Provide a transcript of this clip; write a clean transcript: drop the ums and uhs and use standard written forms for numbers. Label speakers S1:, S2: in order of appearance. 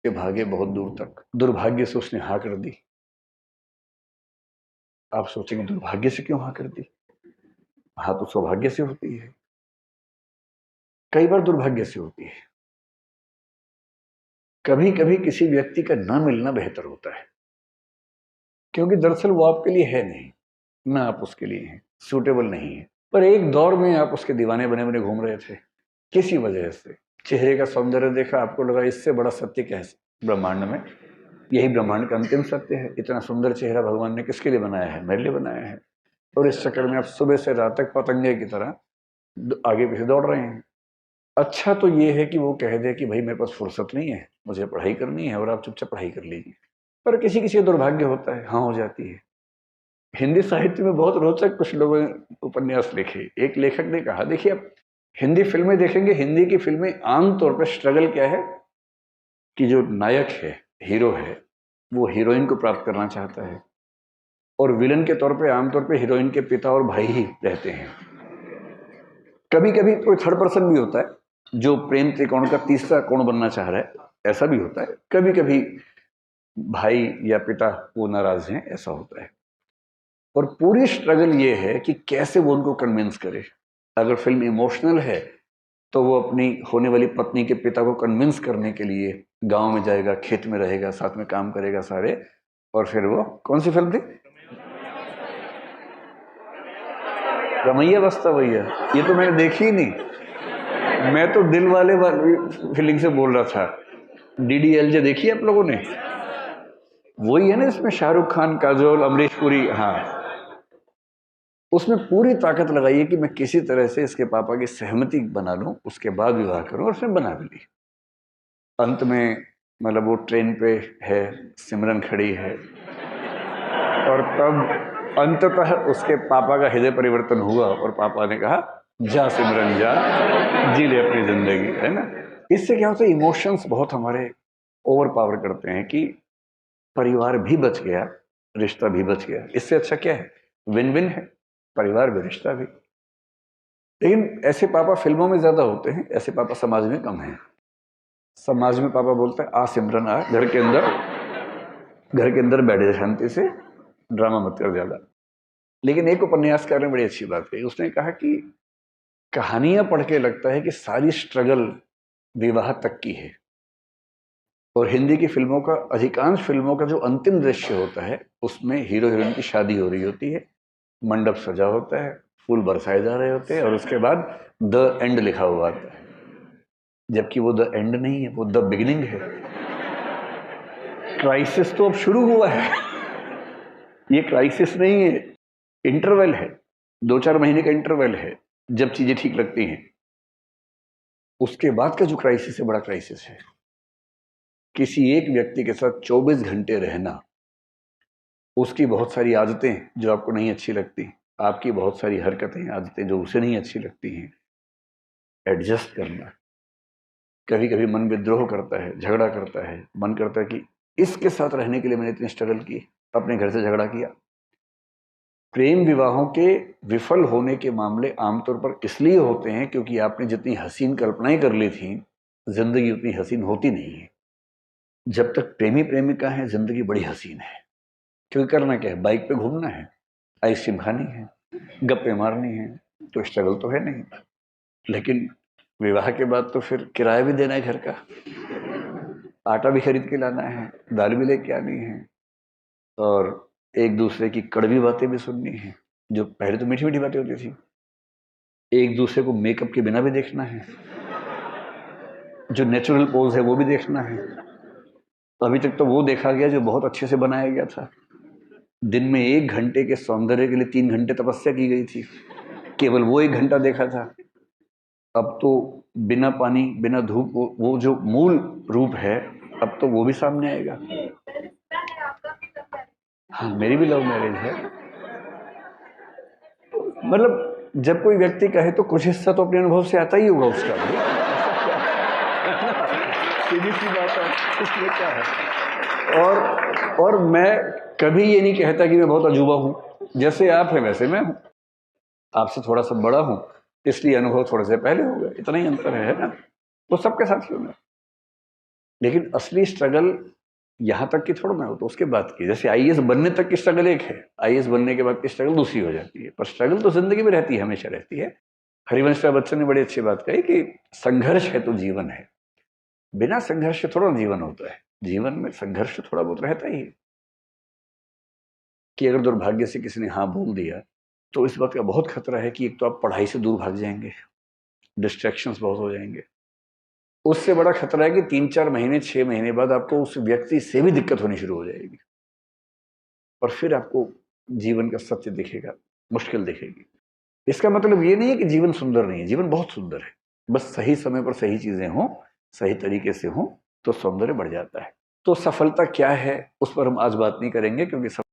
S1: के भागे बहुत दूर तक, दुर्भाग्य से उसने हाँ कर दी। आप सोचेंगे दुर्भाग्य से क्यों हाँ कर दी? हाँ तो सौभाग्य से होती है, कई बार दुर्भाग्य से होती है। कभी कभी किसी व्यक्ति का ना मिलना बेहतर होता है, क्योंकि दरअसल वो आपके लिए है नहीं, ना आप उसके लिए हैं, सूटेबल नहीं है। पर एक दौर में आप उसके दीवाने बने बने घूम रहे थे, किसी वजह से चेहरे का सौंदर्य देखा, आपको लगा इससे बड़ा सत्य क्या है ब्रह्मांड में, यही ब्रह्मांड का अंतिम सत्य है। इतना सुंदर चेहरा भगवान ने किसके लिए बनाया है? मेरे लिए बनाया है। और इस चक्कर में आप सुबह से रात तक पतंगे की तरह आगे पीछे दौड़ रहे हैं। अच्छा तो ये है कि वो कह दे कि भाई मेरे पास फुर्सत नहीं है, मुझे पढ़ाई करनी है, और आप चुपचाप पढ़ाई कर लीजिए। पर किसी किसी दुर्भाग्य होता है, हाँ हो जाती है। हिंदी साहित्य में बहुत रोचक कुछ लोगों ने उपन्यास लिखे। एक लेखक ने कहा, देखिए आप हिंदी फिल्में देखेंगे, हिंदी की फिल्में आमतौर पर स्ट्रगल क्या है कि जो नायक है, हीरो है, वो हीरोइन को प्राप्त करना चाहता है, और विलन के तौर पे आमतौर पे हीरोइन के पिता और भाई ही रहते हैं। कभी कभी कोई थर्ड पर्सन भी होता है जो प्रेम त्रिकोण का तीसरा कोण बनना चाह रहा है, ऐसा भी होता है। कभी कभी भाई या पिता वो नाराज हैं, ऐसा होता है। और पूरी स्ट्रगल ये है कि कैसे वो उनको कन्विंस करे। अगर फिल्म इमोशनल है तो वो अपनी होने वाली पत्नी के पिता को कन्विंस करने के लिए गांव में जाएगा, खेत में रहेगा, साथ में काम करेगा सारे। और फिर वो कौन सी फिल्म थी? रमैया बस्ता भैया। ये तो मैंने देखी ही नहीं, मैं तो दिल वाले फीलिंग से बोल रहा था। DDLJ देखी आप लोगों ने? वही है ना, इसमें शाहरुख खान, काजोल, अमरीश पुरी। हाँ, उसमें पूरी ताकत लगाई है कि मैं किसी तरह से इसके पापा की सहमति बना लूं, उसके बाद विवाह करूं, और उसने बना भी ली। अंत में मतलब वो ट्रेन पे है, सिमरन खड़ी है, और तब अंततः उसके पापा का हृदय परिवर्तन हुआ और पापा ने कहा जा सिमरन जा, जी ले अपनी जिंदगी, है ना। इससे क्या होता है, इमोशंस बहुत हमारे ओवर पावर करते हैं कि परिवार भी बच गया, रिश्ता भी बच गया। इससे अच्छा क्या है? विन विन है, परिवार भी रिश्ता भी। लेकिन ऐसे पापा फिल्मों में ज्यादा होते हैं, ऐसे पापा समाज में कम हैं। समाज में पापा बोलते हैं आ सिमरन आ, घर के अंदर बैठ जा शांति से, ड्रामा मत कर ज्यादा। लेकिन एक उपन्यासकार ने बड़ी अच्छी बात कही। उसने कहा कि कहानियां पढ़ के लगता है कि सारी स्ट्रगल विवाह तक की है, और हिंदी की फिल्मों का, अधिकांश फिल्मों का जो अंतिम दृश्य होता है उसमें हीरो हीरोइन की शादी हो रही होती है, मंडप सजा होता है, फूल बरसाए जा रहे होते हैं, और उसके बाद द एंड लिखा हुआ आता है। जबकि वो द एंड नहीं है, वो द बिगिनिंग है। क्राइसिस तो अब शुरू हुआ है। ये क्राइसिस नहीं है, इंटरवल है, 2-4 महीने का इंटरवल है जब चीजें ठीक लगती हैं। उसके बाद का जो क्राइसिस है, बड़ा क्राइसिस है। किसी एक व्यक्ति के साथ 24 घंटे रहना, उसकी बहुत सारी आदतें जो आपको नहीं अच्छी लगती, आपकी बहुत सारी हरकतें, आदतें जो उसे नहीं अच्छी लगती हैं, एडजस्ट करना। कभी कभी मन विद्रोह करता है, झगड़ा करता है, मन करता है कि इसके साथ रहने के लिए मैंने इतनी स्ट्रगल की, अपने घर से झगड़ा किया। प्रेम विवाहों के विफल होने के मामले आमतौर पर इसलिए होते हैं क्योंकि आपने जितनी हसीन कल्पनाएं कर ली थी, जिंदगी उतनी हसीन होती नहीं है। जब तक प्रेमी प्रेमिका है, जिंदगी बड़ी हसीन है, क्योंकि करना क्या है, बाइक पे घूमना है, आइसक्रीम खानी है, गप्पे मारनी है, तो स्ट्रगल तो है नहीं। लेकिन विवाह के बाद तो फिर किराया भी देना है घर का, आटा भी खरीद के लाना है, दाल भी लेके आनी है, और एक दूसरे की कड़वी बातें भी सुननी है। जो पहले तो मीठी मीठी बातें होती थी, एक दूसरे को मेकअप के बिना भी देखना है, जो नेचुरल पोज है वो भी देखना है। अभी तक तो वो देखा गया जो बहुत अच्छे से बनाया गया था। दिन में 1 घंटे के सौंदर्य के लिए 3 घंटे तपस्या की गई थी, केवल वो 1 घंटा देखा था। अब तो बिना पानी बिना धूप, वो जो मूल रूप है, अब तो वो भी सामने आएगा। हाँ, मेरी भी लव मैरिज है। मतलब जब कोई व्यक्ति कहे तो कुछ हिस्सा तो अपने अनुभव से आता ही होगा उसका भी। सीधी सी बात है, इसमें क्या है। और मैं कभी ये नहीं कहता कि मैं बहुत अजूबा हूं, जैसे आप हैं वैसे मैं हूं। आपसे थोड़ा सा बड़ा हूं, इसलिए अनुभव थोड़े से पहले हो गए, इतना ही अंतर है ना। तो सबके साथ ही होना। लेकिन असली स्ट्रगल यहाँ तक की थोड़ा ना हो, तो उसके बाद की, जैसे आईएएस बनने तक की स्ट्रगल एक है, आईएएस बनने के बाद की स्ट्रगल दूसरी हो जाती है, पर स्ट्रगल तो जिंदगी में रहती है, हमेशा रहती है। हरिवंश राय बच्चन ने बड़ी अच्छी बात कही कि संघर्ष है तो जीवन है, बिना संघर्ष के थोड़ा जीवन होता है, जीवन में संघर्ष थोड़ा बहुत रहता ही है। कि अगर दुर्भाग्य से किसी ने हाँ बोल दिया तो इस बात का बहुत खतरा है कि एक तो आप पढ़ाई से दूर भाग जाएंगे, डिस्ट्रैक्शंस बहुत हो जाएंगे। उससे बड़ा खतरा है कि 3-4 महीने 6 महीने बाद आपको उस व्यक्ति से भी दिक्कत होनी शुरू हो जाएगी, और फिर आपको जीवन का सत्य दिखेगा, मुश्किल दिखेगी। इसका मतलब ये नहीं है कि जीवन सुंदर नहीं है, जीवन बहुत सुंदर है, बस सही समय पर सही चीजें हों, सही तरीके से हों, तो सौंदर्य बढ़ जाता है। तो सफलता क्या है उस पर हम आज बात नहीं करेंगे, क्योंकि